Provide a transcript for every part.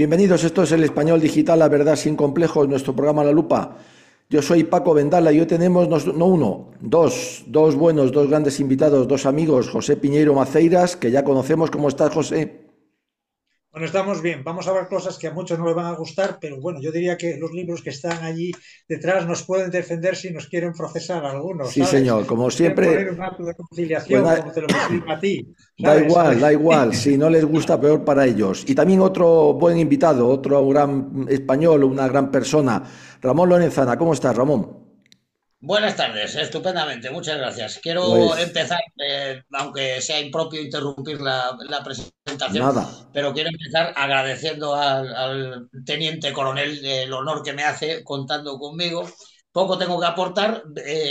Bienvenidos, esto es el Español Digital, la verdad sin complejos, nuestro programa La Lupa. Yo soy Paco Vendala y hoy tenemos no uno, dos buenos, dos grandes invitados, dos amigos, José Piñeiro Maceiras, que ya conocemos. ¿Cómo estás, José? Bueno, estamos bien. Vamos a ver cosas que a muchos no les van a gustar, pero bueno, yo diría que los libros que están allí detrás nos pueden defender si nos quieren procesar algunos, Sí, ¿sabes? señor, como Nos quieren siempre, poner un acto de pues conciliación, como te lo pusieron a ti, ¿sabes? da igual, si no les gusta, peor para ellos. Y también otro buen invitado, otro gran español, una gran persona, Ramón Lorenzana. ¿Cómo estás, Ramón? Buenas tardes, estupendamente, muchas gracias. Quiero Pues empezar, aunque sea impropio interrumpir la presentación, nada. pero quiero empezar agradeciendo al teniente coronel el honor que me hace contando conmigo. Poco tengo que aportar,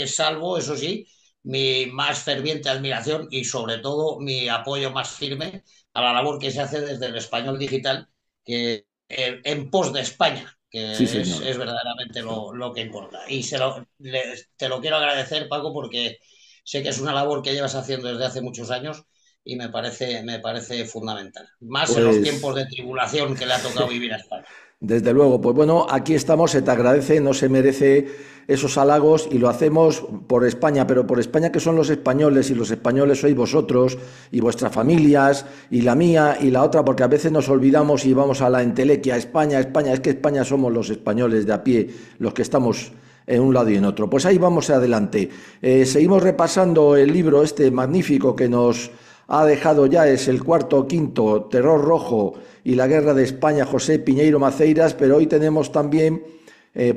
salvo, eso sí, mi más ferviente admiración y sobre todo mi apoyo más firme a la labor que se hace desde el Español Digital, que en pos de España, Sí, que señor. es verdaderamente lo que importa. Y te lo quiero agradecer, Paco, porque sé que es una labor que llevas haciendo desde hace muchos años y me parece fundamental. Más en los Pues tiempos de tribulación que le ha tocado vivir a España. desde luego, pues bueno, aquí estamos, se te agradece, no se merece esos halagos y lo hacemos por España, pero por España que son los españoles y los españoles sois vosotros y vuestras familias y la mía y la otra, porque a veces nos olvidamos y vamos a la entelequia, España, España, es que España somos los españoles de a pie, los que estamos en un lado y en otro. Pues ahí vamos adelante. Seguimos repasando el libro este magnífico que nos ha dejado ya, es el cuarto o quinto, Terror Rojo y la Guerra de España, José Piñeiro Maceiras, pero hoy tenemos también,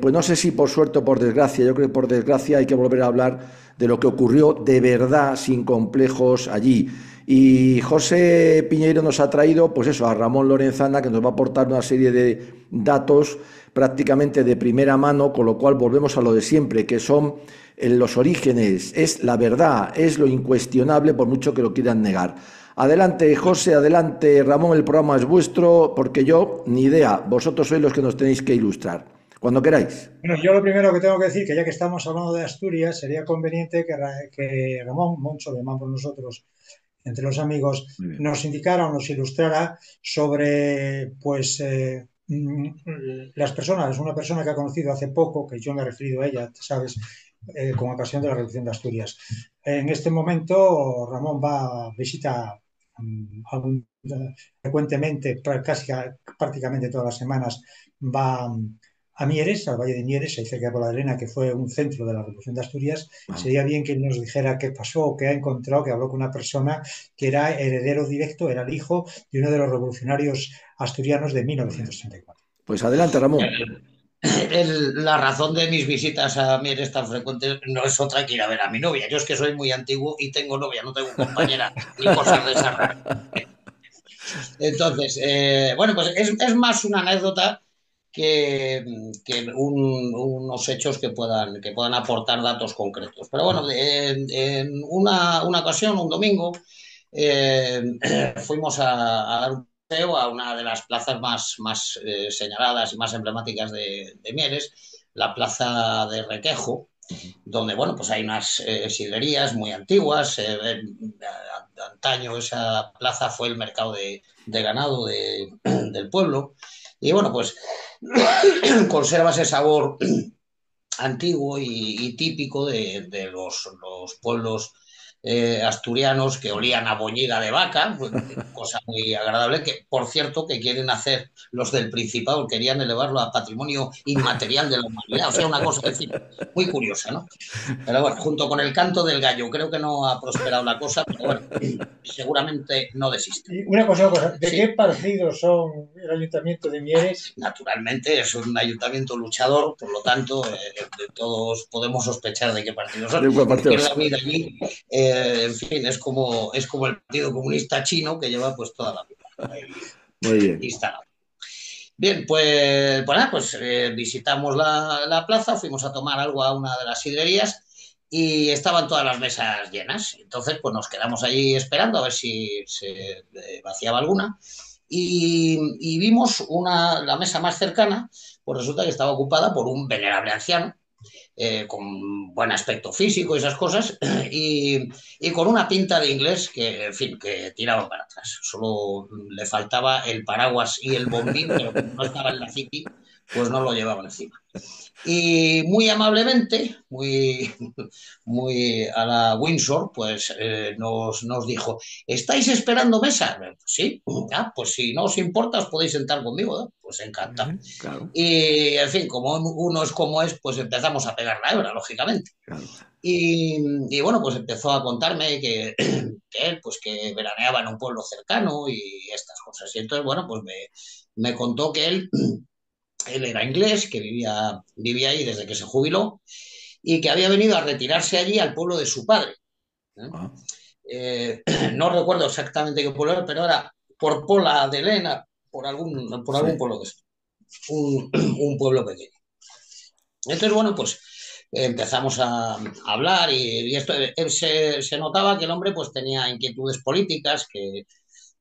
pues no sé si por suerte o por desgracia, yo creo que por desgracia hay que volver a hablar de lo que ocurrió de verdad, sin complejos allí. Y José Piñeiro nos ha traído, pues eso, a Ramón Lorenzana, que nos va a aportar una serie de datos prácticamente de primera mano, con lo cual volvemos a lo de siempre, que son los orígenes, es la verdad, es lo incuestionable, por mucho que lo quieran negar. Adelante, José, adelante, Ramón, el programa es vuestro, porque yo ni idea, vosotros sois los que nos tenéis que ilustrar. Cuando queráis. Bueno, yo lo primero que tengo que decir, que ya que estamos hablando de Asturias, sería conveniente que Ramón Moncho, le llamamos nosotros, entre los amigos, Muy bien. nos indicara o nos ilustrara sobre, pues, las personas, una persona que ha conocido hace poco, que yo me he referido a ella, ¿sabes? Con ocasión de la Revolución de Asturias. En este momento, Ramón va a visita frecuentemente, casi prácticamente todas las semanas, va a Mieres, al Valle de Mieres, ahí cerca de Pola que fue un centro de la Revolución de Asturias. Ah, Sería bien que nos dijera qué pasó, qué ha encontrado, que habló con una persona que era heredero directo, era el hijo de uno de los revolucionarios asturianos de muy bien. 1934. Pues adelante, Ramón. La razón de mis visitas a Mieres tan frecuentes no es otra que ir a ver a mi novia. Yo es que soy muy antiguo y tengo novia, no tengo compañera ni cosas de esas raras. Entonces, bueno, pues es más una anécdota que unos hechos que puedan aportar datos concretos. Pero bueno, en una ocasión, un domingo, eh, fuimos a dar un paseo a una de las plazas más señaladas y más emblemáticas de Mieres, la plaza de Requejo, donde, bueno, pues hay unas sidrerías muy antiguas. Antaño esa plaza fue el mercado de ganado del pueblo. Y bueno, pues conserva ese sabor antiguo y típico de los pueblos asturianos que olían a boñiga de vaca, cosa muy agradable, que por cierto que quieren hacer los del Principado, querían elevarlo a patrimonio inmaterial de la humanidad, o sea, una cosa, en fin, muy curiosa, ¿no? Pero bueno, junto con el canto del gallo, creo que no ha prosperado la cosa, pero bueno, seguramente no desista. Y una cosa, ¿de qué Sí, partido son el Ayuntamiento de Mieres? naturalmente es un ayuntamiento luchador, por lo tanto, todos podemos sospechar de qué partido son. De buen partido. Izquierda Unida allí, en fin, es como el Partido Comunista Chino que lleva pues toda la vida ahí Muy bien. instalado. Bien, pues visitamos la plaza, fuimos a tomar algo a una de las sidrerías y estaban todas las mesas llenas. Entonces, pues nos quedamos allí esperando a ver si se vaciaba alguna y vimos la mesa más cercana, pues resulta que estaba ocupada por un venerable anciano con buen aspecto físico y esas cosas, y con una pinta de inglés que, en fin, que tiraba para atrás. Solo le faltaba el paraguas y el bombín, pero como no estaba en la city, pues no lo llevaba encima. Y muy amablemente, muy a la Windsor, pues nos dijo, ¿estáis esperando mesa? Pues sí, pues si no os importa os podéis sentar conmigo, ¿no? Pues encantado. Claro, Y en fin, como uno es como es, pues empezamos a pegar la hebra, lógicamente. claro. Y bueno, pues empezó a contarme que él, pues que veraneaba en un pueblo cercano y estas cosas. Y entonces, bueno, pues me contó que él era inglés, que vivía ahí desde que se jubiló y que había venido a retirarse allí al pueblo de su padre. ¿Eh? Ah, No recuerdo exactamente qué pueblo era, pero era por Pola de Lena, por algún sí. pueblo de esto, un pueblo pequeño. Entonces, bueno, pues empezamos a hablar y esto se notaba que el hombre pues tenía inquietudes políticas, que,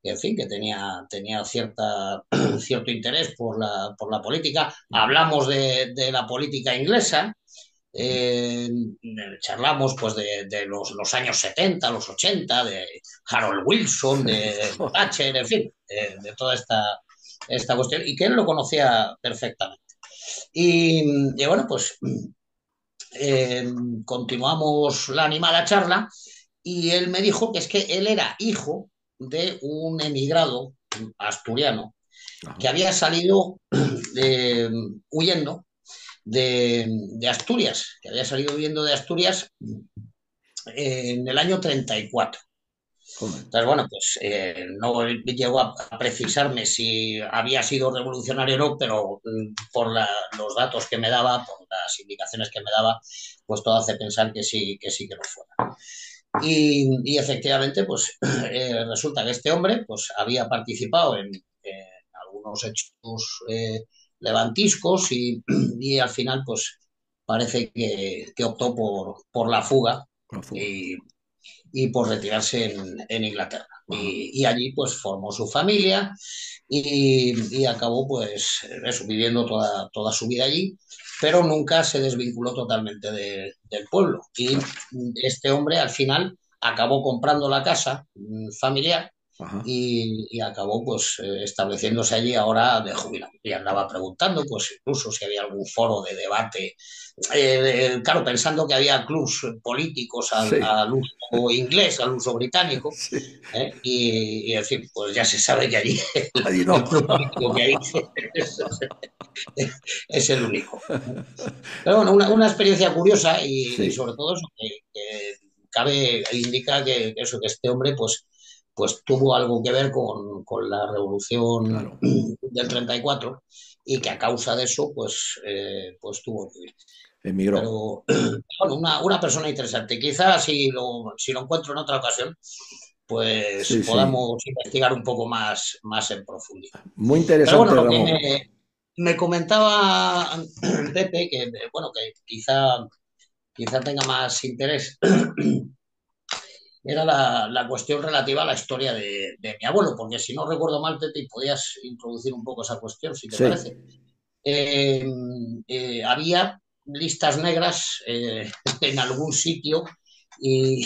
en fin, que tenía cierto interés por la política. Hablamos de la política inglesa, eh, charlamos pues de los años 70, los 80, de Harold Wilson, de Thatcher, en fin, de toda esta cuestión, y que él lo conocía perfectamente. Y bueno, pues eh, continuamos la animada charla y él me dijo que es que él era hijo de un emigrado asturiano Ajá. que había salido eh, huyendo de Asturias, que había salido huyendo de Asturias en el año 34. Joder. Entonces, bueno, pues no llegó a precisarme si había sido revolucionario o no, pero por los datos que me daba, por las indicaciones que me daba, pues todo hace pensar que sí que lo fuera. Y efectivamente, pues resulta que este hombre pues, había participado en algunos hechos levantiscos y al final, pues parece que optó por la fuga Con fuga. y por retirarse en Inglaterra. Ajá. Y allí pues formó su familia y acabó pues eso, viviendo toda su vida allí, pero nunca se desvinculó totalmente del pueblo. Y Claro. este hombre al final acabó comprando la casa familiar Ajá. y acabó pues estableciéndose allí ahora de jubilado. Y andaba preguntando pues incluso si había algún foro de debate claro, pensando que había clubs políticos Sí. al uso inglés, al uso británico, Sí. y, en fin, pues ya se sabe que allí Allí el no. club político que hay es el único. Pero bueno, una experiencia curiosa y Sí. sobre todo eso que cabe, indica que este hombre pues tuvo algo que ver con la revolución Claro. del Claro. 34 y que a Claro. causa de eso pues tuvo que ir. Emigró. Pero bueno, una persona interesante. Quizás si lo encuentro en otra ocasión, pues Sí, sí. podamos investigar un poco más en profundidad. Muy Pero bueno, interesante, lo que Ramón. me comentaba Pepe, que bueno, que quizá tenga más interés, era la cuestión relativa a la historia de mi abuelo, porque si no recuerdo mal, Pepe, podías introducir un poco esa cuestión, si te Sí. parece. eh, Había listas negras en algún sitio y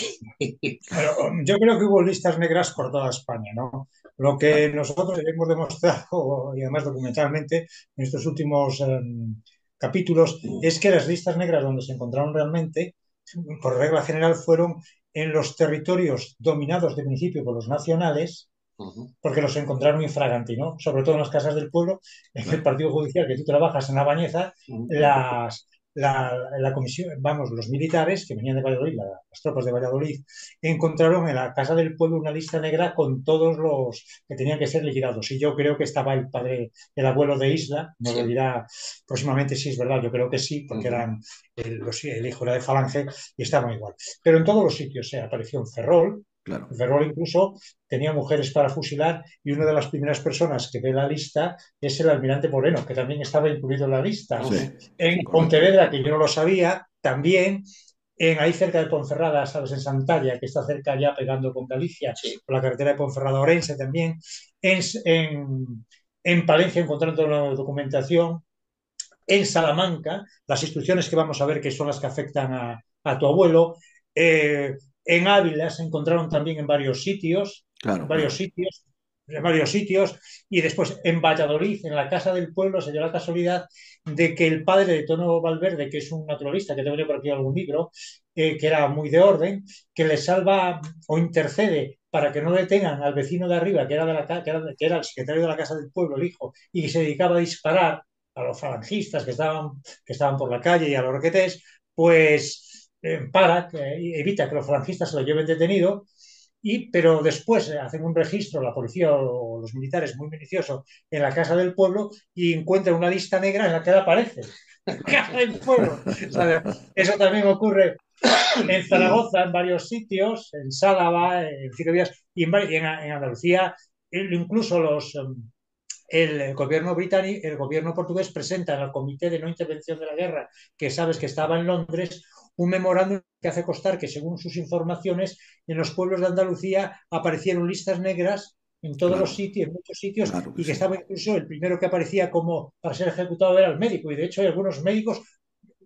Pero yo creo que hubo listas negras por toda España, ¿no? Lo que nosotros hemos demostrado, y además documentalmente, en estos últimos capítulos, es que las listas negras donde se encontraron realmente, por regla general, fueron en los territorios dominados de principio por los nacionales, uh-huh, porque los encontraron infraganti, ¿no? Sobre todo en las casas del pueblo, en el Claro. partido judicial que tú trabajas en La Bañeza, uh-huh, la comisión, vamos, los militares que venían de Valladolid, las tropas de Valladolid, encontraron en la casa del pueblo una lista negra con todos los que tenían que ser liquidados. Y yo creo que estaba el padre, el abuelo de Isla, nos lo sí, dirá próximamente si es verdad, yo creo que sí, porque uh-huh, eran el hijo era de Falange y estaban igual. Pero en todos los sitios apareció en Ferrol. Claro. Ferrol incluso tenía mujeres para fusilar y una de las primeras personas que ve la lista es el almirante Moreno, que también estaba incluido en la lista. uh-huh, Sí. En Correcto. Pontevedra, que yo no lo sabía, también ahí cerca de Ponferrada, sabes, en Santalla, que está cerca ya pegando con Galicia, sí, por la carretera de Ponferrada a Orense también. En Palencia, encontrando la documentación, en Salamanca, las instrucciones que vamos a ver que son las que afectan a tu abuelo. En Ávila se encontraron también en Claro, varios claro. sitios, en varios sitios, y después en Valladolid, en la Casa del Pueblo, se dio la casualidad de que el padre de Tono Valverde, que es un naturalista, que tengo por aquí algún libro, que era muy de orden, que le salva o intercede para que no detengan al vecino de arriba, que era el secretario de la Casa del Pueblo, el hijo, y que se dedicaba a disparar a los falangistas que estaban por la calle y a los roquetes, pues evita que los falangistas se lo lleven detenido, pero después hacen un registro, la policía o los militares muy minucioso, en la Casa del Pueblo y encuentran una lista negra en la que él aparece. Casa del Pueblo. O sea, eso también ocurre en Zaragoza, en varios sitios, en Sálava, en Ciclovías y en Andalucía, incluso el gobierno británico, el gobierno portugués presenta al Comité de No Intervención de la Guerra, que sabes que estaba en Londres, un memorándum que hace constar que, según sus informaciones, en los pueblos de Andalucía aparecieron listas negras en todos los Claro, sitios, en muchos sitios, claro que y que sí. estaba incluso el primero que aparecía como para ser ejecutado era el médico, y de hecho hay algunos médicos,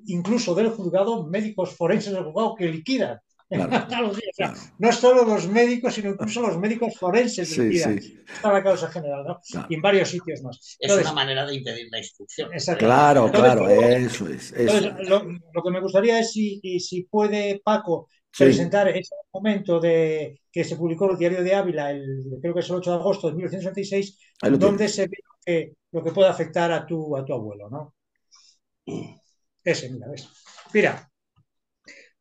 incluso del juzgado, médicos forenses del juzgado que liquidan en Claro, Andalucía. O sea, claro. no solo los médicos, sino incluso los médicos forenses Sí, liquidan. sí, Está la causa general, ¿no? Y en claro. varios sitios más. Es una Entonces, manera de impedir la instrucción. exactamente. Claro, Entonces, claro, eso es, eso entonces es. lo que me gustaría es si puede Paco Sí, presentar ese momento que se publicó en el Diario de Ávila, creo que es el 8 de agosto de 1966, ahí lo donde tienes. se ve lo que puede afectar a tu abuelo, ¿no? Ese, mira, ves. Mira,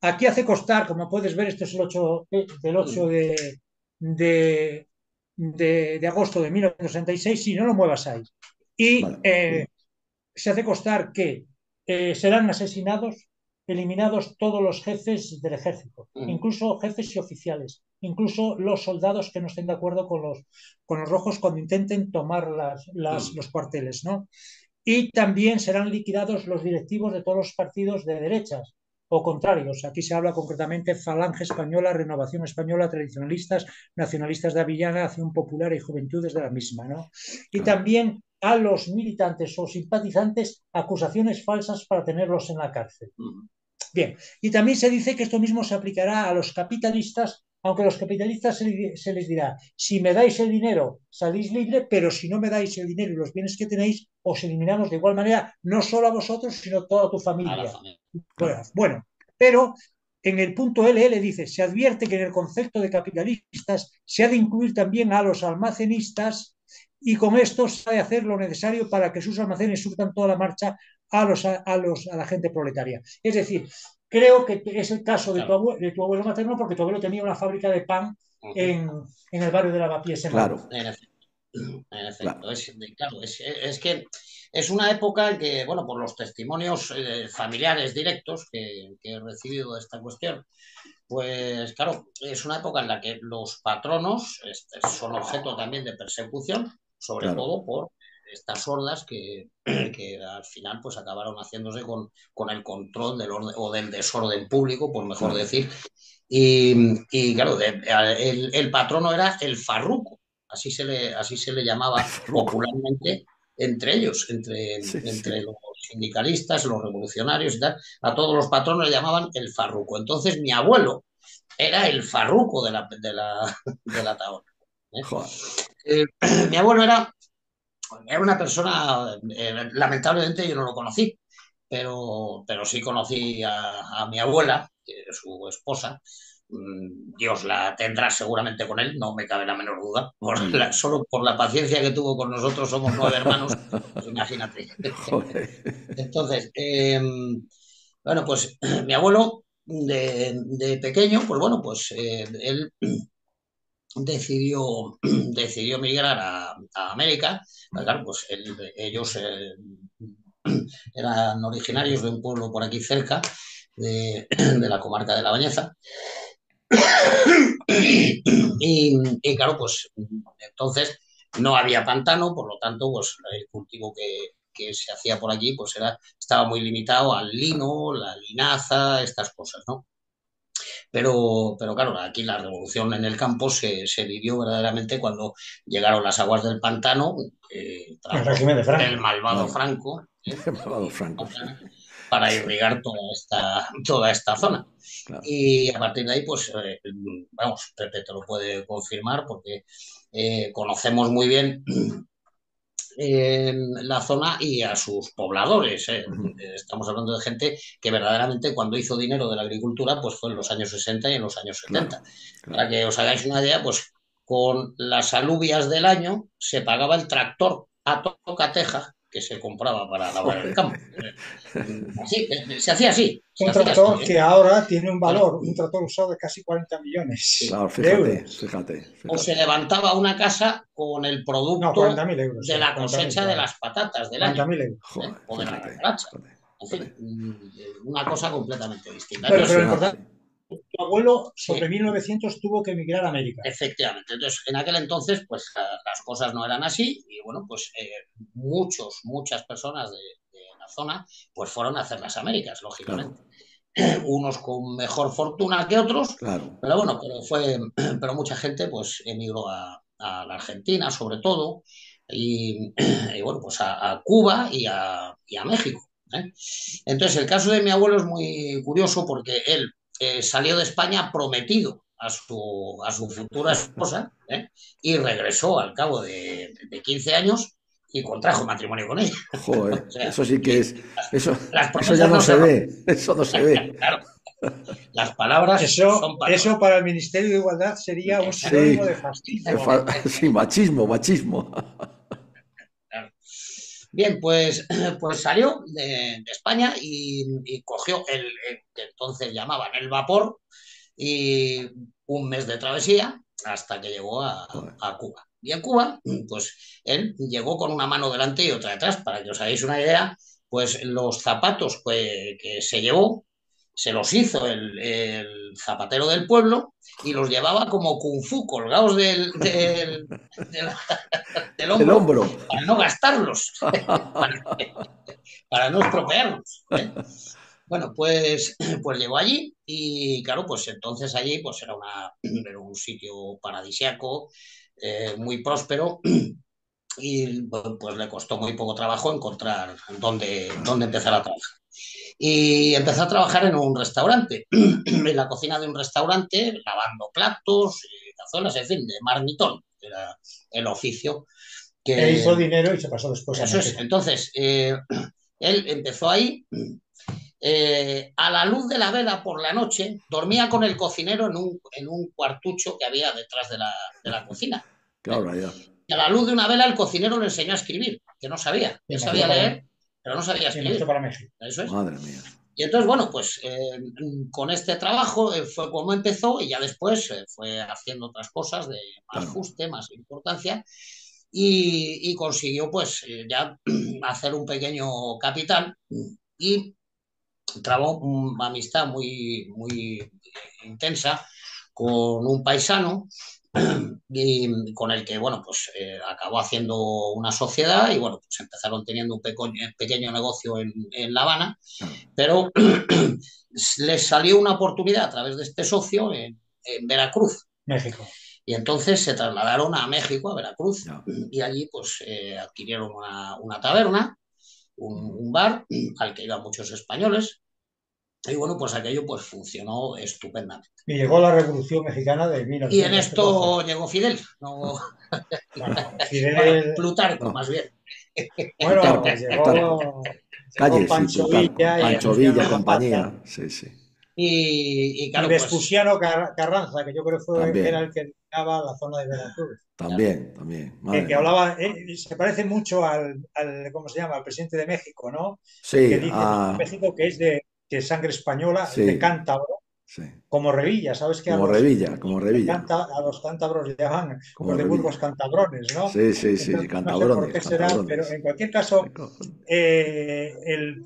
aquí hace constar, como puedes ver, esto es el 8, del 8 de, de agosto de 1966, si no lo muevas ahí. Y Vale, se hace constar que serán asesinados, eliminados todos los jefes del ejército, incluso jefes y oficiales, incluso los soldados que no estén de acuerdo con los rojos cuando intenten tomar los cuarteles, ¿no? Y también serán liquidados los directivos de todos los partidos de derechas o contrarios. Aquí se habla concretamente Falange Española, Renovación Española, Tradicionalistas, Nacionalistas de Avillana, Acción Popular y Juventudes de la misma, ¿no? Y claro. también a los militantes o simpatizantes acusaciones falsas para tenerlos en la cárcel. Bien, y también se dice que esto mismo se aplicará a los capitalistas, aunque a los capitalistas se les dirá, si me dais el dinero, salís libre, pero si no me dais el dinero y los bienes que tenéis, os eliminamos de igual manera, no solo a vosotros, sino a toda tu A la familia. familia. Claro. Bueno, pero en el punto LL dice, se advierte que en el concepto de capitalistas se ha de incluir también a los almacenistas y con esto se ha de hacer lo necesario para que sus almacenes surtan toda la marcha a la gente proletaria. Es decir, creo que es el caso Claro. de tu abuelo materno, porque tu abuelo tenía una fábrica de pan en, en el barrio de Lavapiés en Madrid. Claro, En efecto. En efecto, claro. claro, es que es una época en que, bueno, por los testimonios familiares directos que he recibido de esta cuestión, pues claro, es una época en la que los patronos son objeto también de persecución, sobre Claro, todo por estas hordas que al final pues acabaron haciéndose con el control del orden o del desorden público, por mejor claro. decir. Y claro, el patrono era el farruco, así se le llamaba Farruko. popularmente entre ellos, Sí, entre sí. los sindicalistas, los revolucionarios y tal, a todos los patronos le llamaban el farruco. Entonces mi abuelo era el farruco de la taona. ¿Eh? Joder. Eh, mi abuelo era una persona, lamentablemente yo no lo conocí, pero sí conocí a mi abuela, que es su esposa. Dios la tendrá seguramente con él, no me cabe la menor duda. Hombre. Solo por la paciencia que tuvo con nosotros, somos 9 hermanos, pues imagínate. Joder. Entonces, bueno, pues mi abuelo de pequeño, pues bueno, pues él decidió migrar a América. Claro, pues ellos eran originarios de un pueblo por aquí cerca, de la comarca de La Bañeza. Y claro, pues entonces no había pantano, por lo tanto, pues el cultivo que se hacía por allí pues estaba muy limitado al lino, la linaza, estas cosas, ¿no? Pero claro, aquí la revolución en el campo se vivió verdaderamente cuando llegaron las aguas del pantano, El trajo régimen de el Franco. malvado Claro, Franco, Malvados francos, sí. Para Sí, irrigar toda esta zona. claro, Y a partir de ahí, pues, vamos, Pepe te lo puede confirmar porque conocemos muy bien la zona y a sus pobladores. ujú, Estamos hablando de gente que verdaderamente cuando hizo dinero de la agricultura, pues fue en los años 60 y en los años claro, 70. Para claro. que os hagáis una idea, pues con las alubias del año se pagaba el tractor a tocateja que se compraba para labrar el Joder. campo. Así, se hacía así, se Un hacía así, tractor ¿eh? que ahora tiene un Claro, valor, un tractor usado de casi 40 millones sí. Claro, de fíjate, euros. fíjate, O se fíjate. levantaba una casa con el No, producto 40.000 euros, de sí, la 40.000, cosecha de claro. las patatas del año, 40.000 euros. Joder, o de la fíjate, remolacha. fíjate, En fin, fíjate. una cosa completamente distinta. Bueno, pero Entonces, lo importante, Impresionante. tu abuelo sobre sí, 1900 tuvo que emigrar a América. efectivamente. Entonces, en aquel entonces, pues las cosas no eran así y bueno, pues muchas personas de la zona, pues fueron a hacer las Américas, Claro, lógicamente. Unos con mejor fortuna que otros, claro, pero bueno, pero mucha gente pues emigró a la Argentina sobre todo y, y bueno, pues a Cuba y a México. ¿Eh? Entonces el caso de mi abuelo es muy curioso porque él salió de España prometido a su futura esposa, ¿eh? Y regresó al cabo de 15 años y contrajo matrimonio con ella. joder, O sea, eso sí que es, eso, las eso ya promesas no no se se rompen. ve, eso no se ve. Claro, las palabras son Eso palabras. para el Ministerio de Igualdad sería un Exacto. sinónimo Sí, de fascismo. sí, machismo, machismo. Claro. Bien, pues salió de España y cogió el que entonces llamaban el vapor y un mes de travesía hasta que llegó Joder, a Cuba. Y en Cuba, pues él llegó con una mano delante y otra detrás. Para que os hagáis una idea, pues los zapatos que se llevó, se los hizo el zapatero del pueblo y los llevaba como kung fu colgados del, del del hombro hombro. para no gastarlos, para, para no estropearlos. ¿Eh? Bueno, pues llegó allí y claro, pues entonces allí pues era un sitio paradisiaco, muy próspero y pues le costó muy poco trabajo encontrar dónde empezar a trabajar. Y empezó a trabajar en un restaurante, en la cocina de un restaurante, lavando platos, cazuelas, en fin, de marmitón, era el oficio E hizo que... dinero y se pasó después a Eso es, México. entonces, él empezó ahí a la luz de la vela por la noche, dormía con el cocinero en un cuartucho que había detrás de la cocina. ¿Eh? Claro, ya. Y a la luz de una vela el cocinero le enseñó a escribir, que no sabía. Y Él marchó sabía para, leer, pero no sabía y marchó escribir. para México. Eso es. Madre mía. Y entonces, bueno, pues con este trabajo fue como empezó y ya después fue haciendo otras cosas de más Claro, fuste, más importancia y consiguió pues ya hacer un pequeño capital y trabó una amistad muy, muy intensa con un paisano y con el que, bueno, pues acabó haciendo una sociedad y, bueno, pues empezaron teniendo un pequeño negocio en La Habana, claro. pero les salió una oportunidad a través de este socio en Veracruz. México. Y entonces se trasladaron a México, a Veracruz, Ya. y allí pues adquirieron una taberna, un, Ujú. un bar al que iban muchos españoles, y bueno, pues aquello pues funcionó estupendamente. Y llegó la Revolución Mexicana de Y en 1914. esto llegó Fidel, no, Bueno, bueno, Fidel, Plutarco No, más bien. bueno, Plutarco, Plutarco. llegó Calles, sí, Pancho Plutarco. Villa y Pancho Venustiano Villa, Zapata compañía. Sí, sí. Y y claro, pues Vespuciano Carranza, que yo creo que era el También, que dominaba la zona de Veracruz. también, también. Que Madre mía. hablaba, se parece mucho ¿cómo se llama? Al presidente de México, ¿no? Que Sí, dice México que es de sangre española, es de sí, cántabro, sí. como Revilla, ¿sabes que a Como los, Revilla, como Revilla. a los cántabros le llaman Como los de Burgos Revilla. cantabrones, ¿no? Sí, sí, sí, sí, Entonces, no sé por cantabrones, qué será, pero cantabrones. en cualquier caso, Me cojones. el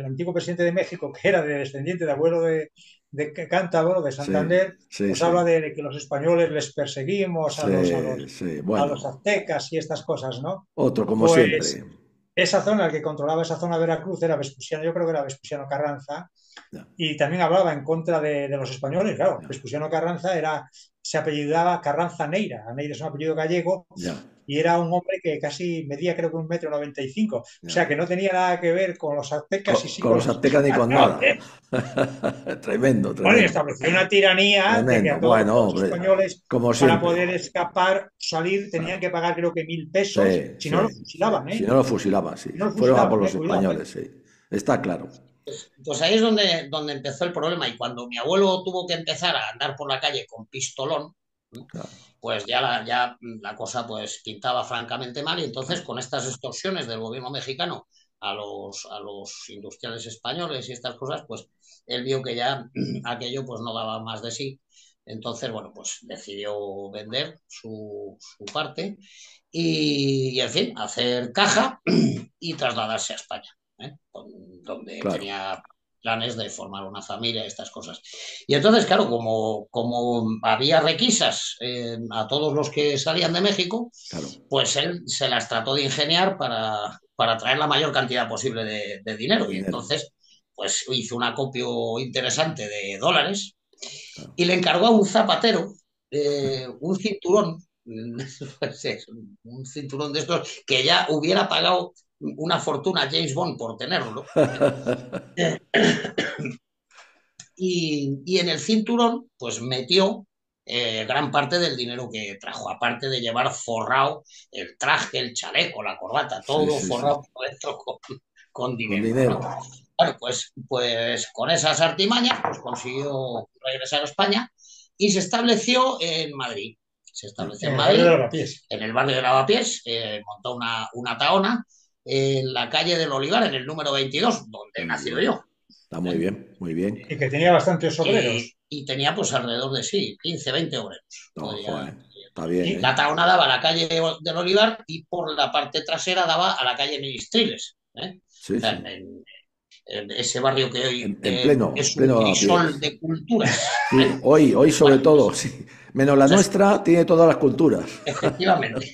antiguo presidente de México, que era de descendiente de abuelo de cántabro, de Sí, Santander, sí, pues habla sí. de que los españoles les perseguimos Sí, sí. a los Bueno, aztecas y estas cosas, ¿no? otro como Pues siempre. esa zona, el que controlaba esa zona de Veracruz era Vespuciano, yo creo que era Vespuciano Carranza, Ya, y también hablaba en contra de los españoles, claro, ya, Vespuciano Carranza se apellidaba Carranza Neira, Neira es un apellido gallego, ya. y era un hombre que casi medía creo que 1,95 m. O sea Ya. que no tenía nada que ver con los aztecas y sí Con con los los aztecas ni con nada. españoles. Tremendo, Bueno, y tremendo, estableció una tiranía de que tremendo. a todos Bueno, los hombre, españoles como para siempre. poder escapar, salir, tenían Claro. que pagar creo que 1.000 pesos, Sí, si no los sí, sí. fusilaban, Si ¿eh? no lo fusilaban, sí. Si no los Fueron a por fusilaban, los cuidado, ¿eh? españoles, sí. Está claro. Pues ahí es donde empezó el problema. Y cuando mi abuelo tuvo que empezar a andar por la calle con pistolón, Claro, pues ya la cosa pues pintaba francamente mal. Y entonces con estas extorsiones del gobierno mexicano a los industriales españoles y estas cosas, pues él vio que ya aquello pues no daba más de sí. Entonces, bueno, pues decidió vender su parte en fin, hacer caja y trasladarse a España, ¿eh? Donde claro. tenía planes de formar una familia y estas cosas. Y entonces, claro, como había requisas a todos los que salían de México, Claro. pues él se las trató de ingeniar para traer la mayor cantidad posible de dinero. Y Dinero. entonces, pues hizo un acopio interesante de dólares Claro. y le encargó a un zapatero un cinturón, pues un cinturón de estos que ya hubiera pagado una fortuna a James Bond por tenerlo. Y en el cinturón, pues metió gran parte del dinero que trajo, aparte de llevar forrado el traje, el chaleco, la corbata, Sí, todo sí, sí. forrado por dentro con Con dinero, ¿no? dinero. Bueno, pues con esas artimañas pues consiguió regresar a España y se estableció en Madrid. Se Ya. estableció En en el barrio de Madrid, Lavapiés. en el barrio de Lavapiés, montó una taona en la calle del Olivar, en el número 22, donde he Muy nacido bien. yo. Está muy ¿Eh? bien, muy bien. Y que tenía bastantes Y, obreros. y tenía pues alrededor de sí, 15 20 obreros. No, Podría, joder. podría Está tener. bien, La ¿eh? taona daba a la calle del Olivar y por la parte trasera daba a la calle Ministriles. ¿Eh? Sí, O sea, sí. en ese barrio que hoy En pleno, es un pleno crisol Lavapiés. de culturas. Sí, ¿Eh? hoy sobre Bueno, todo, pues, sí. Menos la pues eso, nuestra, tiene todas las culturas. efectivamente.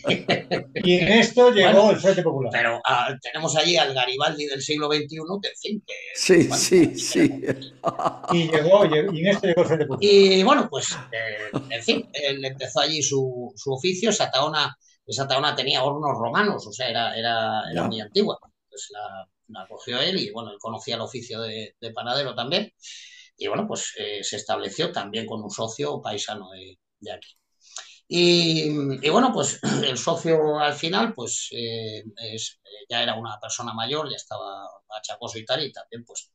Y en esto llegó Bueno, el Frente Popular. pero tenemos allí al Garibaldi del siglo XXI, que en fin, Sí, bueno, sí, ¿qué sí. queremos? Y en esto llegó el Frente Popular. Y bueno, pues, en fin, él empezó allí su oficio. Esa taona tenía hornos romanos, o sea, era muy Ya. antigua. Pues la cogió él y bueno, él conocía el oficio de panadero también. Y bueno, pues se estableció también con un socio paisano de aquí. Y bueno, pues el socio al final, pues ya era una persona mayor, ya estaba achacoso y también pues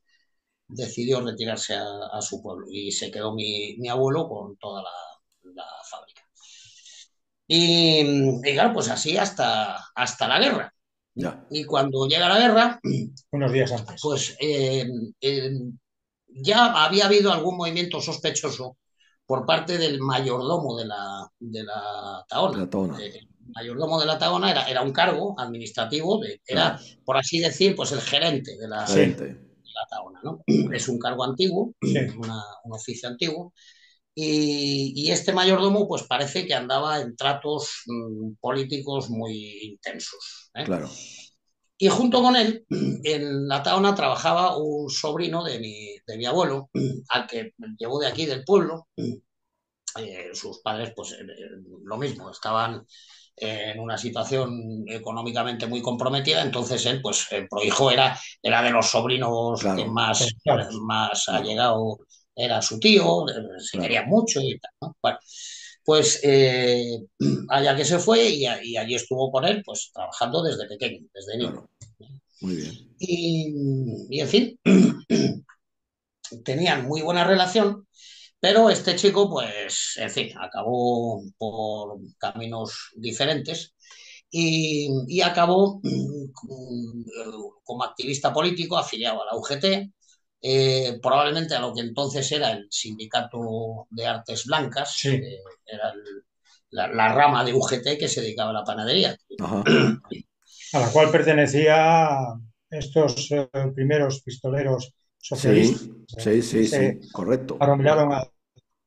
decidió retirarse a su pueblo y se quedó mi abuelo con toda la fábrica. Y claro, pues así hasta la guerra. Ya. Y cuando llega la guerra, Unos días antes. pues eh, ya había habido algún movimiento sospechoso por parte del mayordomo de la Taona. La tona. El mayordomo de la Taona era un cargo administrativo, era, Claro. por así decir, pues el gerente de la, Sí, Gerente. la Taona, ¿no? Es Claro. un cargo antiguo, sí. un oficio antiguo, y este mayordomo pues parece que andaba en tratos políticos muy intensos, ¿eh? Claro. Y junto con él, en la Taona trabajaba un sobrino de mi abuelo, al que llevó de aquí, del pueblo. Sus padres, pues lo mismo, estaban en una situación económicamente muy comprometida, entonces él, pues el prohijo era de los sobrinos que Claro. más Claro. allegado era su tío, se quería Claro. mucho y tal, ¿no? Bueno, pues allá que se fue y allí estuvo con él, pues trabajando desde pequeño, desde niño. Claro. Muy bien. Y en fin, tenían muy buena relación, pero este chico, pues, en fin, acabó por caminos diferentes y acabó como activista político afiliado a la UGT, probablemente a lo que entonces era el Sindicato de Artes Blancas, Sí. era la rama de UGT que se dedicaba a la panadería. Ajá. A la cual pertenecía estos primeros pistoleros socialistas Sí, sí, que sí, se sí. Correcto. arromilaron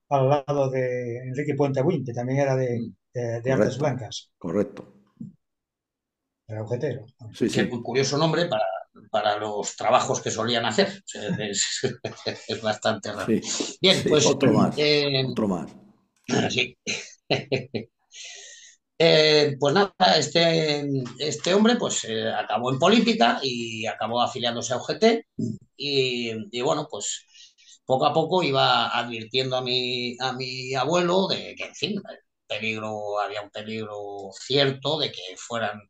al lado de Enrique Puente Buin, que también era de Artes Correcto. Blancas, Correcto. era ujetero. Sí, Qué sí. curioso nombre para los trabajos que solían hacer. O sea, es bastante raro. Sí. Bien, Sí. pues Otro más. Otro más. sí. Pues nada, este hombre pues acabó en política y acabó afiliándose a UGT y bueno, pues poco a poco iba advirtiendo a mi abuelo de que, en fin, había un peligro cierto de que fueran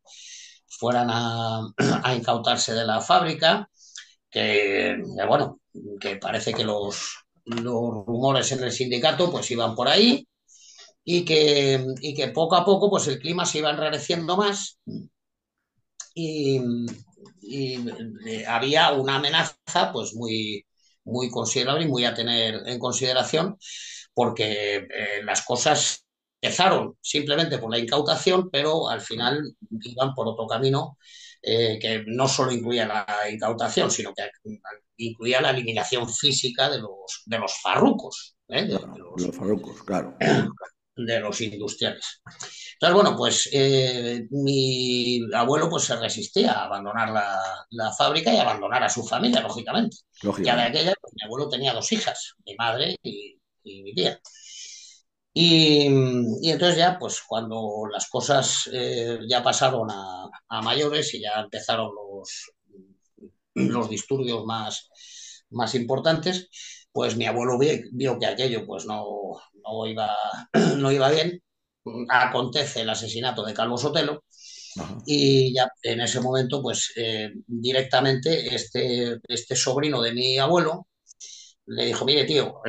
a incautarse de la fábrica, bueno, que parece que los rumores en el sindicato pues iban por ahí y que poco a poco pues el clima se iba enrareciendo más y, y había una amenaza pues muy considerable y muy a tener en consideración porque las cosas empezaron simplemente por la incautación, pero al final iban por otro camino que no solo incluía la incautación, sino que incluía la eliminación física de los farrucos, de Claro, los los farrucos, claro. de los industriales. Entonces, bueno, pues mi abuelo pues se resistía a abandonar la fábrica y a abandonar a su familia, lógicamente. Ya de Lógicamente. aquella, pues, mi abuelo tenía dos hijas, mi madre y mi tía. Y entonces ya, pues cuando las cosas ya pasaron a mayores y ya empezaron los disturbios más importantes, pues mi abuelo vio que aquello pues no iba, no iba bien. Acontece el asesinato de Calvo Sotelo Ajá. y ya en ese momento, pues directamente este sobrino de mi abuelo le dijo, mire tío,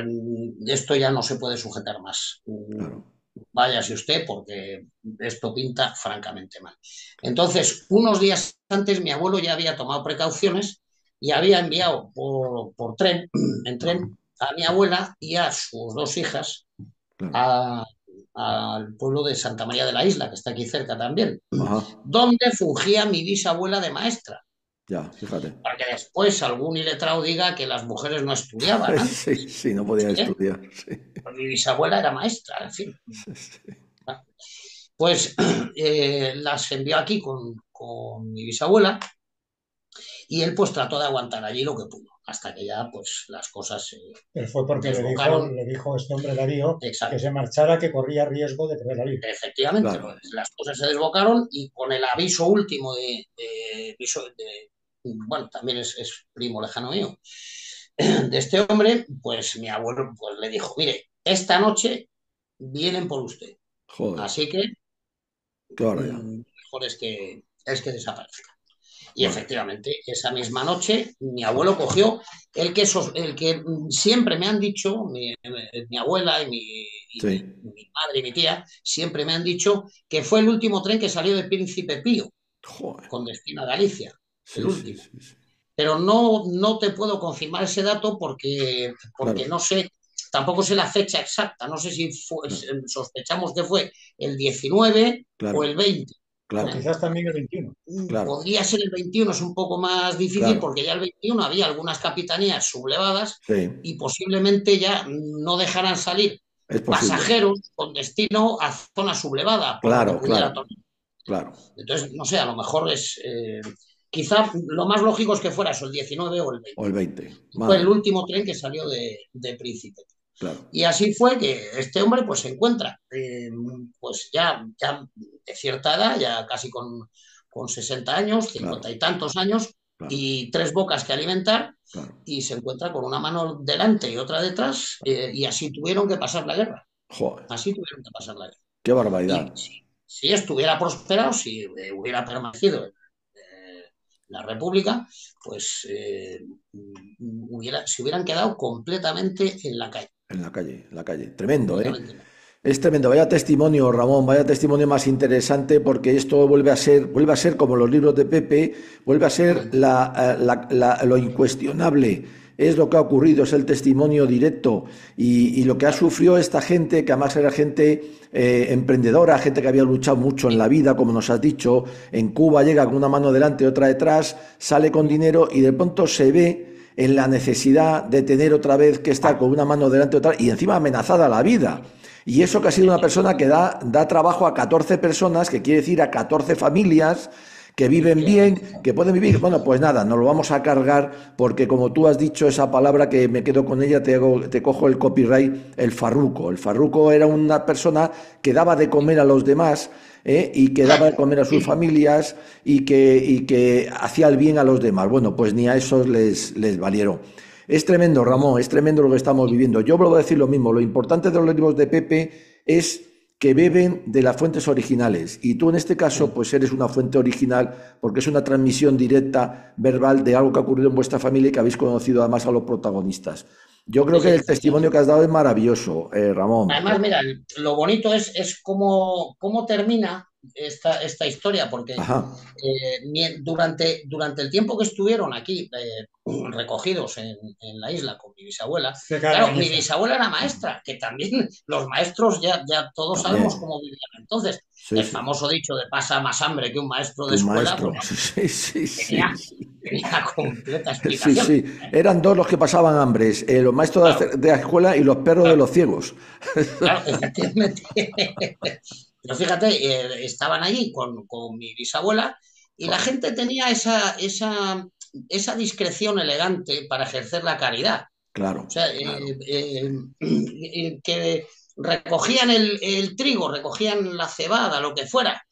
esto ya no se puede sujetar más. Claro. Váyase usted porque esto pinta francamente mal. Entonces, unos días antes mi abuelo ya había tomado precauciones y había enviado por tren, en Ajá. tren, a mi abuela y a sus dos hijas Claro. a- al pueblo de Santa María de la Isla, que está aquí cerca también, Ajá. donde fungía mi bisabuela de maestra, Ya, fíjate. para que después algún iletrado diga que las mujeres no estudiaban Sí, antes. sí, no podía ¿Eh? estudiar. Sí. Mi bisabuela era maestra, en fin. Sí, sí. Pues las envió aquí con mi bisabuela y él pues trató de aguantar allí lo que pudo, hasta que ya pues las cosas se Él fue porque desbocaron. le dijo este hombre Darío que Exacto. se marchara, que corría riesgo de perder la vida. Efectivamente, Claro. las cosas se desbocaron y con el aviso último bueno, también es primo lejano mío, de este hombre, pues mi abuelo pues, le dijo, mire, esta noche vienen por usted, Joder. así que Qué barbaridad. mejor es que desaparezca. Y Madre. efectivamente, esa misma noche, mi abuelo cogió el que siempre me han dicho, mi abuela Sí. mi madre y mi tía, siempre me han dicho que fue el último tren que salió de Príncipe Pío Joder. con destino a Galicia, el Sí, sí, último. sí, sí. Pero no te puedo confirmar ese dato porque Claro, no sé, tampoco sé la fecha exacta, no sé si claro, sospechamos que fue el 19 o claro, el 20. O claro, ¿Eh? quizás también el 21. claro, Podría ser el 21, es un poco más difícil claro. porque ya el 21 había algunas capitanías sublevadas Sí, y posiblemente ya no dejaran salir es posible. pasajeros con destino a zona sublevada, por lo que Claro, pudiera claro, tomar. claro. Entonces, no sé, a lo mejor quizá lo más lógico es que fuera eso, el 19 o el O 20. el 20. Fue Madre el mía. último tren que salió de Príncipe. Claro. Y así fue que este hombre pues se encuentra pues ya de cierta edad, ya casi con 60 años, Claro, 50 y tantos años, claro, y tres bocas que alimentar, claro. y se encuentra con una mano delante y otra detrás, y así tuvieron que pasar la guerra. Joder, Así tuvieron que pasar la guerra. qué Y barbaridad. si estuviera prosperado, si hubiera permanecido la República, pues se hubieran quedado completamente en la calle. En la calle, en la calle. Tremendo, ¿eh? Completamente en la calle. Es tremendo, vaya testimonio, Ramón, vaya testimonio más interesante porque esto vuelve a ser como los libros de Pepe, vuelve a ser lo incuestionable, es lo que ha ocurrido, es el testimonio directo y lo que ha sufrido esta gente, que además era gente emprendedora, gente que había luchado mucho en la vida, como nos has dicho, en Cuba llega con una mano delante y otra detrás, sale con dinero y de pronto se ve en la necesidad de tener otra vez que estar con una mano delante y otra y encima amenazada la vida. Y eso que ha sido una persona que da trabajo a 14 personas, que quiere decir a 14 familias, que viven bien, que pueden vivir. Bueno, pues nada, nos lo vamos a cargar porque como tú has dicho esa palabra que me quedo con ella, te cojo el copyright, el farruco. El farruco era una persona que daba de comer a los demás, y que daba de comer a sus familias y que hacía el bien a los demás. Bueno, pues ni a esos les valieron. Es tremendo, Ramón, es tremendo lo que estamos viviendo. Yo vuelvo a decir lo mismo, lo importante de los libros de Pepe es que beben de las fuentes originales. Y tú en este caso, pues eres una fuente original porque es una transmisión directa, verbal, de algo que ha ocurrido en vuestra familia y que habéis conocido además a los protagonistas. Yo creo que el testimonio que has dado es maravilloso, Ramón. Además, mira, lo bonito es cómo termina esta historia, porque durante el tiempo que estuvieron aquí recogidos en la isla con mi bisabuela, claro, mi bisabuela era maestra, que también los maestros ya todos sabemos cómo vivían. Entonces, el famoso dicho de pasa más hambre que un maestro de escuela, tenía completa explicación. Sí, eran dos los que pasaban hambres, los maestros de la escuela y los perros de los ciegos. Claro, efectivamente. Pero fíjate, estaban allí con mi bisabuela y la gente tenía esa discreción elegante para ejercer la caridad. Claro. O sea, que recogían el trigo, recogían la cebada, lo que fuera,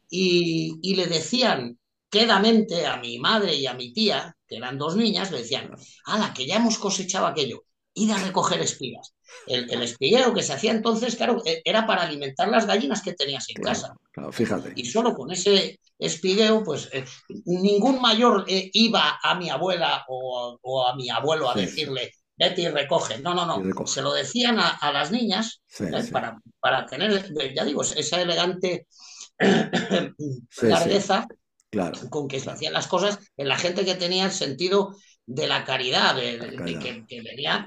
y le decían quedamente a mi madre y a mi tía, que eran dos niñas, le decían, ¡hala, que ya hemos cosechado aquello! Id a recoger espigas. El espigueo que se hacía entonces, claro, era para alimentar las gallinas que tenías en casa. Claro, fíjate. Y solo con ese espigueo, pues ningún mayor iba a mi abuela o a mi abuelo a decirle, vete y recoge. No. Se lo decían a las niñas para tener, ya digo, esa elegante largueza con que se hacían las cosas en la gente que tenía el sentido de la caridad, que venía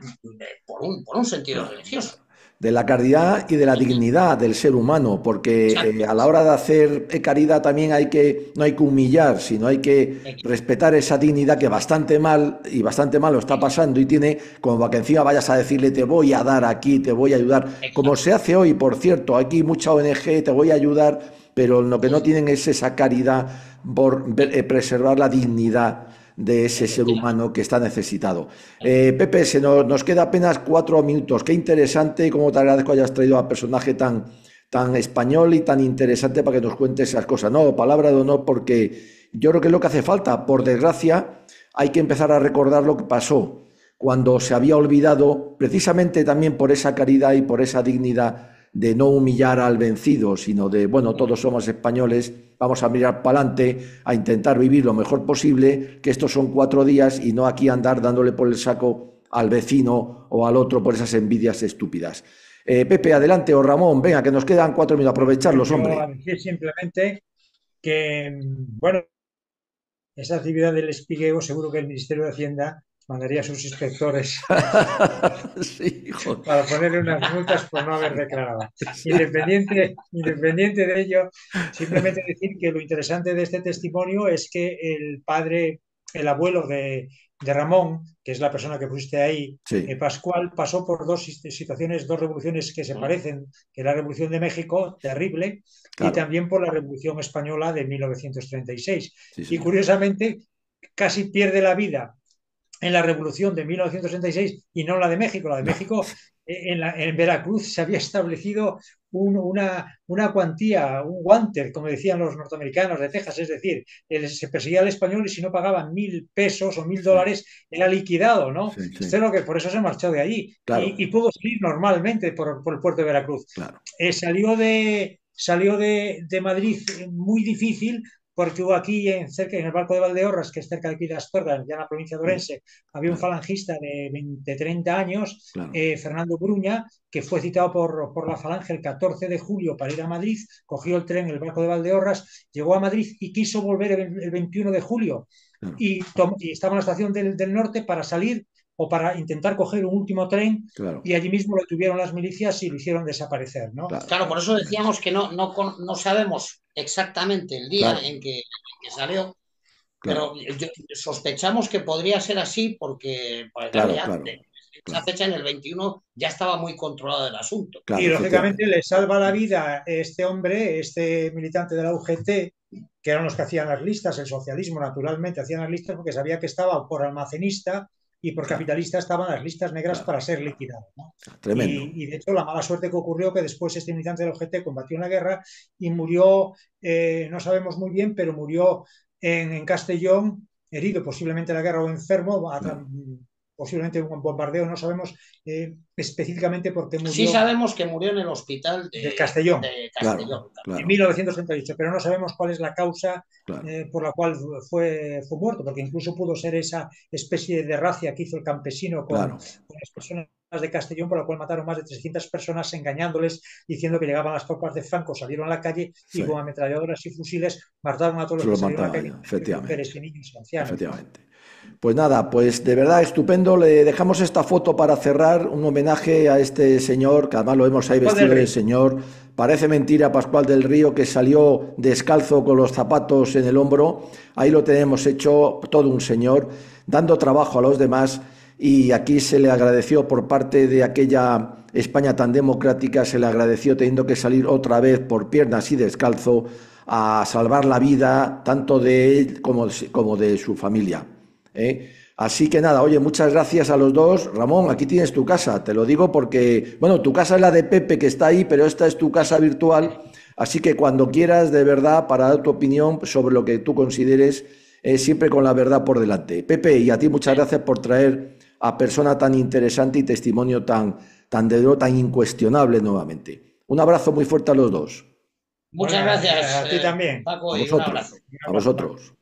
por un sentido religioso. De la caridad y de la dignidad del ser humano, porque a la hora de hacer caridad también no hay que humillar, sino hay que respetar esa dignidad que bastante mal lo está pasando y tiene como para que encima vayas a decirle te voy a dar aquí, te voy a ayudar, como se hace hoy, por cierto, aquí mucha ONG, te voy a ayudar, pero lo que no tienen es esa caridad por preservar la dignidad de ese ser humano que está necesitado. Pepe, nos queda apenas 4 minutos. Qué interesante, cómo te agradezco hayas traído a personaje tan español y tan interesante para que nos cuente esas cosas. No, palabra de honor, porque yo creo que es lo que hace falta. Por desgracia, hay que empezar a recordar lo que pasó cuando se había olvidado, precisamente también por esa caridad y por esa dignidad de no humillar al vencido, sino de, bueno, todos somos españoles, vamos a mirar para adelante, a intentar vivir lo mejor posible, que estos son 4 días y no aquí andar dándole por el saco al vecino o al otro por esas envidias estúpidas. Pepe, adelante, o Ramón, venga, que nos quedan 4 minutos, aprovecharlos, hombre. Yo decir simplemente que, bueno, esa actividad del espigueo, seguro que el Ministerio de Hacienda mandaría a sus inspectores para ponerle unas multas por no haber declarado. Independiente de ello, simplemente decir que lo interesante de este testimonio es que el abuelo de Ramón, que es la persona que pusiste ahí, Pascual, pasó por 2 situaciones, 2 revoluciones que se parecen, que la Revolución de México, terrible, y también por la Revolución Española de 1936. Y curiosamente, casi pierde la vida en la Revolución de 1966 y no la de México. La de México, en Veracruz se había establecido una cuantía, un wanted, como decían los norteamericanos de Texas, es decir, se perseguía al español y si no pagaban 1.000 pesos o 1.000 dólares era liquidado, ¿no? Esto es lo que por eso se marchó de allí y pudo salir normalmente por el puerto de Veracruz. Salió de Madrid muy difícil, porque hubo aquí cerca, en el barco de Valdeorras, que es cerca de aquí de Astorga, ya en la provincia de Orense, había un falangista de 30 años, Fernando Bruña, que fue citado por la Falange el 14 de julio para ir a Madrid, cogió el tren, el barco de Valdeorras, llegó a Madrid y quiso volver el 21 de julio y estaba en la estación del norte para salir o para intentar coger un último tren y allí mismo lo tuvieron las milicias y lo hicieron desaparecer, ¿no? Claro, por eso decíamos que no sabemos exactamente el día en que salió, pero sospechamos que podría ser así porque esa fecha, en el 21, ya estaba muy controlado el asunto. Y lógicamente le salva la vida este hombre, este militante de la UGT, que eran los que hacían las listas, el socialismo naturalmente hacían las listas porque sabía que estaba por almacenista y por Claro, capitalista estaban las listas negras claro, para ser liquidados, ¿no? tremendo. De hecho, la mala suerte que ocurrió que después este militante del OGT combatió en la guerra y murió, no sabemos muy bien, pero murió en Castellón, herido posiblemente en la guerra o enfermo, Claro. posiblemente un bombardeo, no sabemos específicamente por qué Sí murió sabemos que murió en el hospital de Castellón de Claro, Castellón. en claro, 1938, pero no sabemos cuál es la causa claro, por la cual fue muerto, porque incluso pudo ser esa especie de racia que hizo el campesino claro. con las personas de Castellón, por la cual mataron más de 300 personas engañándoles, diciendo que llegaban las tropas de Franco, salieron a la calle y Sí, con ametralladoras y fusiles mataron a todos se los que los salieron a la mataba calle, ya, mujeres efectivamente, y niños y ancianos, ¿no? efectivamente. Pues nada, pues de verdad estupendo. Le dejamos esta foto para cerrar, un homenaje a este señor, que además lo vemos ahí Pascual del vestido de Río. señor. Parece mentira, Pascual del Río, que salió descalzo con los zapatos en el hombro. Ahí lo tenemos hecho todo un señor, dando trabajo a los demás. Y aquí se le agradeció por parte de aquella España tan democrática, se le agradeció teniendo que salir otra vez por piernas y descalzo a salvar la vida tanto de él como de su familia. Así que nada, oye, muchas gracias a los dos. Ramón, aquí tienes tu casa, te lo digo porque, bueno, tu casa es la de Pepe que está ahí, pero esta es tu casa virtual, así que cuando quieras, de verdad, para dar tu opinión sobre lo que tú consideres, siempre con la verdad por delante. Pepe, y a ti muchas gracias por traer a persona tan interesante y testimonio tan incuestionable nuevamente. Un abrazo muy fuerte a los dos. Muchas Bueno, gracias, a ti también. Paco, A y un vosotros, abrazo. Un a abrazo, Paco. vosotros.